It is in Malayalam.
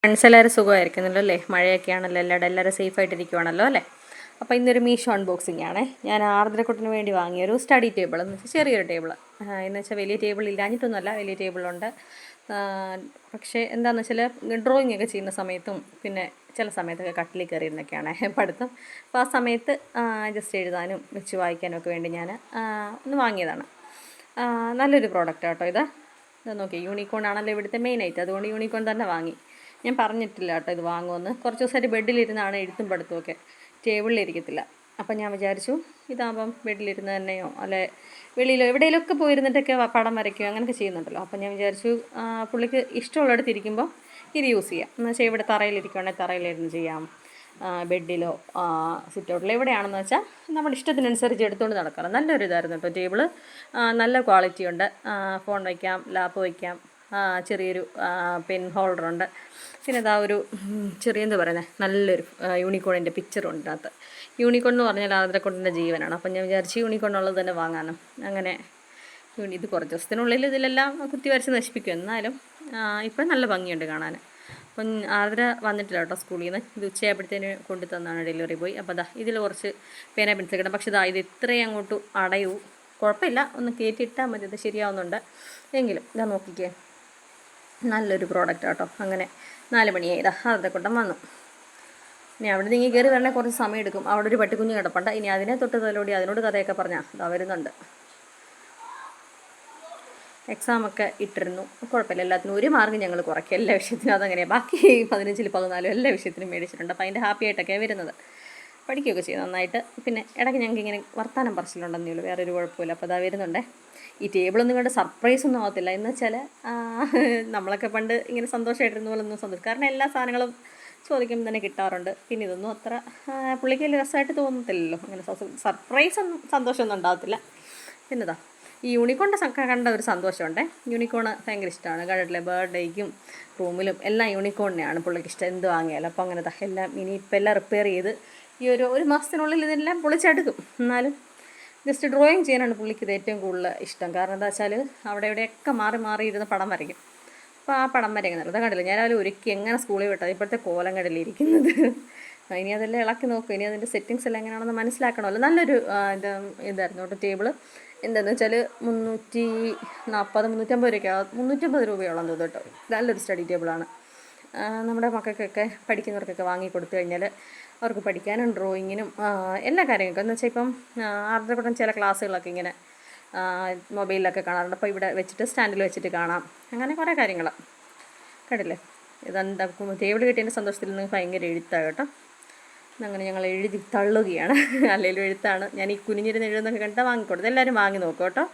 ഫ്രണ്ട്സ് എല്ലാവരും സുഖമായിരിക്കുന്നല്ലോ അല്ലേ? മഴയൊക്കെയാണല്ലോ, എല്ലാവരും സേഫായിട്ടിരിക്കുവാണല്ലോ അല്ലേ? അപ്പോൾ ഇന്നൊരു മീഷോ അൺബോക്സിംഗ് ആണേ. ഞാൻ ആർദ്രക്കുട്ടിന് വേണ്ടി വാങ്ങിയൊരു സ്റ്റഡി ടേബിൾ എന്ന് വെച്ചാൽ ചെറിയൊരു ടേബിൾ. എന്ന് വെച്ചാൽ വലിയ ടേബിൾ ഇല്ലാഞ്ഞിട്ടൊന്നുമല്ല, വലിയ ടേബിളുണ്ട്. പക്ഷേ എന്താണെന്ന് വെച്ചാൽ ഡ്രോയിങ് ഒക്കെ ചെയ്യുന്ന സമയത്തും പിന്നെ ചില സമയത്തൊക്കെ കട്ടിലിൽ കയറിയിരുന്നൊക്കെയാണ് പഠിത്തം. അപ്പോൾ ആ സമയത്ത് ജസ്റ്റ് എഴുതാനും വെച്ച് വായിക്കാനും ഒക്കെ വേണ്ടി ഞാൻ ഒന്ന് വാങ്ങിയതാണ്. നല്ലൊരു പ്രോഡക്റ്റ് കേട്ടോ ഇത് നോക്കി. യൂണിക്കോൺ ആണല്ലോ ഇവിടുത്തെ മെയിനായിട്ട്, അതുകൊണ്ട് യൂണിക്കോൺ തന്നെ വാങ്ങി. ഞാൻ പറഞ്ഞിട്ടില്ല കേട്ടോ ഇത് വാങ്ങുമെന്ന്. കുറച്ച് ദിവസമായിട്ട് ബെഡിലിരുന്നാണ് എഴുത്തും പഠിത്തമൊക്കെ, ടേബിളിലിരിക്കത്തില്ല. അപ്പം ഞാൻ വിചാരിച്ചു ഇതാകുമ്പം ബെഡിലിരുന്ന് തന്നെയോ അല്ലെ വെളിയിലോ എവിടെയെങ്കിലുമൊക്കെ പോയിരുന്നിട്ടൊക്കെ പടം വരയ്ക്കുകയോ അങ്ങനെയൊക്കെ ചെയ്യുന്നുണ്ടല്ലോ. അപ്പം ഞാൻ വിചാരിച്ചു പുള്ളിക്ക് ഇഷ്ടമുള്ളിടത്ത് ഇരിക്കുമ്പോൾ ഇത് യൂസ് ചെയ്യാം. എന്ന് വെച്ചാൽ ഇവിടെ തറയിലിരിക്കുകയാണെങ്കിൽ തറയിലിരുന്ന് ചെയ്യാം, ബെഡിലോ സിറ്റൗട്ടിലോ എവിടെയാണെന്ന് വെച്ചാൽ നമ്മുടെ ഇഷ്ടത്തിനനുസരിച്ച് എടുത്തുകൊണ്ട് നടക്കാം. നല്ലൊരു ഇതായിരുന്നു കേട്ടോ ടേബിള്. നല്ല ക്വാളിറ്റി ഉണ്ട്. ഫോൺ വയ്ക്കാം, ലാപ്പ് വയ്ക്കാം, ചെറിയൊരു പെൻ ഹോൾഡറുണ്ട്. പിന്നെ ഇതാ ഒരു ചെറിയ എന്താ പറയുന്നത്, നല്ലൊരു യൂണിക്കോണിൻ്റെ പിക്ചറുണ്ട് അതിനകത്ത്. യൂണിക്കോൺ എന്ന് പറഞ്ഞാൽ ആർദ്രക്കുട്ടിൻ്റെ ജീവനാണ്. അപ്പം ഞാൻ വിചാരിച്ചു യൂണിക്കോണുള്ളത് തന്നെ വാങ്ങാനും. അങ്ങനെ ഇത് കുറച്ച് ദിവസത്തിനുള്ളിൽ ഇതിലെല്ലാം കുത്തി വരച്ച് നശിപ്പിക്കും. എന്നാലും ഇപ്പം നല്ല ഭംഗിയുണ്ട് കാണാൻ. അപ്പം ആർദ്ര വന്നിട്ടില്ല കേട്ടോ സ്കൂളിൽ നിന്ന്. ഇത് ഉച്ചയായപ്പോഴത്തേന് കൊണ്ടു തന്നാണ് ഡെലിവറി ബോയ്. അപ്പോൾ അതാ ഇതിൽ കുറച്ച് പേന പെൻസിൽ കിട്ടും. പക്ഷേ ഇതാ ഇത് ഇത്രയും അങ്ങോട്ട് അടയൂ, കുഴപ്പമില്ല, ഒന്ന് കയറ്റിയിട്ടാൽ മതി, ഇത് ശരിയാവുന്നുണ്ട്. എങ്കിലും ഇതാ നോക്കിക്കേ, നല്ലൊരു പ്രോഡക്റ്റ് കേട്ടോ. അങ്ങനെ 4 മണിയായി ഇതാ ആർദ്രക്കുട്ടൻ വന്നു. ഇനി അവിടെ നിന്ന് കയറി വരണേ കുറച്ച് സമയം എടുക്കും. അവിടെ ഒരു പട്ടിക്കുഞ്ഞ് കിടപ്പുണ്ട്. ഇനി അതിനെ തൊട്ട് തലോടി അതിനോട് കഥയൊക്കെ പറഞ്ഞാൽ ഇതാ വരുന്നുണ്ട്. എക്സാമൊക്കെ ഇട്ടിരുന്നു, കുഴപ്പമില്ല. എല്ലാത്തിനും ഒരു മാർക്കും ഞങ്ങൾ കുറയ്ക്കും, എല്ലാ വിഷയത്തിനും. അതങ്ങനെയാണ്. ബാക്കി 15-ൽ 14 എല്ലാ വിഷയത്തിനും മേടിച്ചിട്ടുണ്ട്. അപ്പോൾ അതിൻ്റെ ഹാപ്പി ആയിട്ടൊക്കെയാണ് വരുന്നത്. പഠിക്കുകയൊക്കെ ചെയ്യും നന്നായിട്ട്. പിന്നെ ഇടയ്ക്ക് ഞങ്ങൾക്ക് ഇങ്ങനെ വർത്താനം പറച്ചിലുണ്ടെന്നേ ഉള്ളൂ, വേറൊരു കുഴപ്പമില്ല. അപ്പോൾ അതാ വരുന്നുണ്ടേ. ഈ ടേബിളൊന്നും കണ്ട് സർപ്രൈസ് ഒന്നും ആകത്തില്ല. എന്ന് വെച്ചാൽ നമ്മളൊക്കെ പണ്ട് ഇങ്ങനെ സന്തോഷമായിട്ടിരുന്ന പോലെ ഒന്നും സന്തോഷം, കാരണം എല്ലാ സാധനങ്ങളും ചോദിക്കുമ്പോൾ തന്നെ കിട്ടാറുണ്ട്. പിന്നെ ഇതൊന്നും അത്ര പുള്ളിക്ക് വലിയ രസമായിട്ട് തോന്നത്തില്ലല്ലോ. അങ്ങനെ സർപ്രൈസ് ഒന്നും സന്തോഷമൊന്നും ഉണ്ടാകത്തില്ല. പിന്നെതാ ഈ യൂണിക്കോണിൻ്റെ കണ്ട ഒരു സന്തോഷമുണ്ടേ. യൂണിക്കോണ് ഭയങ്കര ഇഷ്ടമാണ്. കണ്ടിട്ടില്ലേ, ബർത്ത്ഡേക്കും റൂമിലും എല്ലാം യൂണിക്കോണിനെയാണ് പുള്ളിക്ക് ഇഷ്ടം, എന്ത് വാങ്ങിയാലും. അപ്പോൾ അങ്ങനെ എല്ലാം ഇനി ഇപ്പം എല്ലാം റിപ്പയർ ചെയ്ത് ഈ ഒരു മാസത്തിനുള്ളിൽ ഇതെല്ലാം പൊളിച്ചെടുക്കും. എന്നാലും ജസ്റ്റ് ഡ്രോയിങ് ചെയ്യാനാണ് പുള്ളിക്ക് ഇത് ഏറ്റവും കൂടുതൽ ഇഷ്ടം. കാരണം എന്താ വെച്ചാൽ അവിടെ ഇവിടെയൊക്കെ മാറി ഇരുന്ന് പടം വരയ്ക്കും. അപ്പോൾ ആ പടം വരയ്ക്കുന്നുള്ളത് കണ്ടില്ല. ഞാൻ രാവിലെ ഒരുക്കി എങ്ങനെ സ്കൂളിൽ വിട്ടത്, ഇപ്പോഴത്തെ കോലം കടലിരിക്കുന്നത്. ഇനി അതെല്ലാം ഇളക്കി നോക്കും. ഇനി അതിൻ്റെ സെറ്റിങ്സ് എല്ലാം എങ്ങനെയാണെന്ന് മനസ്സിലാക്കണമല്ലോ. നല്ലൊരു ഇതായിരുന്നു കേട്ടോ ടേബിള്. എന്താണെന്ന് വെച്ചാൽ 350 രൂപയ്ക്കാണ്, 350 രൂപയോളം തോന്നും കേട്ടോ. നല്ലൊരു സ്റ്റഡി ടേബിളാണ്. നമ്മുടെ മക്കൾക്കൊക്കെ പഠിക്കുന്നവർക്കൊക്കെ വാങ്ങിക്കൊടുത്തു കഴിഞ്ഞാൽ അവർക്ക് പഠിക്കാനും ഡ്രോയിങ്ങിനും എല്ലാ കാര്യങ്ങൾക്കും. എന്ന് വെച്ചാൽ ഇപ്പം ആർദ്രക്കുട്ടൻ ചില ക്ലാസ്സുകളൊക്കെ ഇങ്ങനെ മൊബൈലിലൊക്കെ കാണാറുണ്ട്. അപ്പോൾ ഇവിടെ വെച്ചിട്ട് സ്റ്റാൻഡിൽ വെച്ചിട്ട് കാണാം. അങ്ങനെ കുറേ കാര്യങ്ങൾ കേട്ടില്ലേ. ഇതെന്താ ടേബിൾ കിട്ടിയതിൻ്റെ സന്തോഷത്തിൽ നിന്ന് ഭയങ്കര എഴുത്താണ് കേട്ടോ. അങ്ങനെ ഞങ്ങൾ എഴുതി തള്ളുകയാണ്. അല്ലെങ്കിലും എഴുത്താണ്. ഞാൻ ഈ കുനിഞ്ഞിരുന്ന് എഴുതുന്നൊക്കെ കണ്ടാൽ വാങ്ങിക്കൊടുത്തു. എല്ലാവരും വാങ്ങി നോക്കും കേട്ടോ.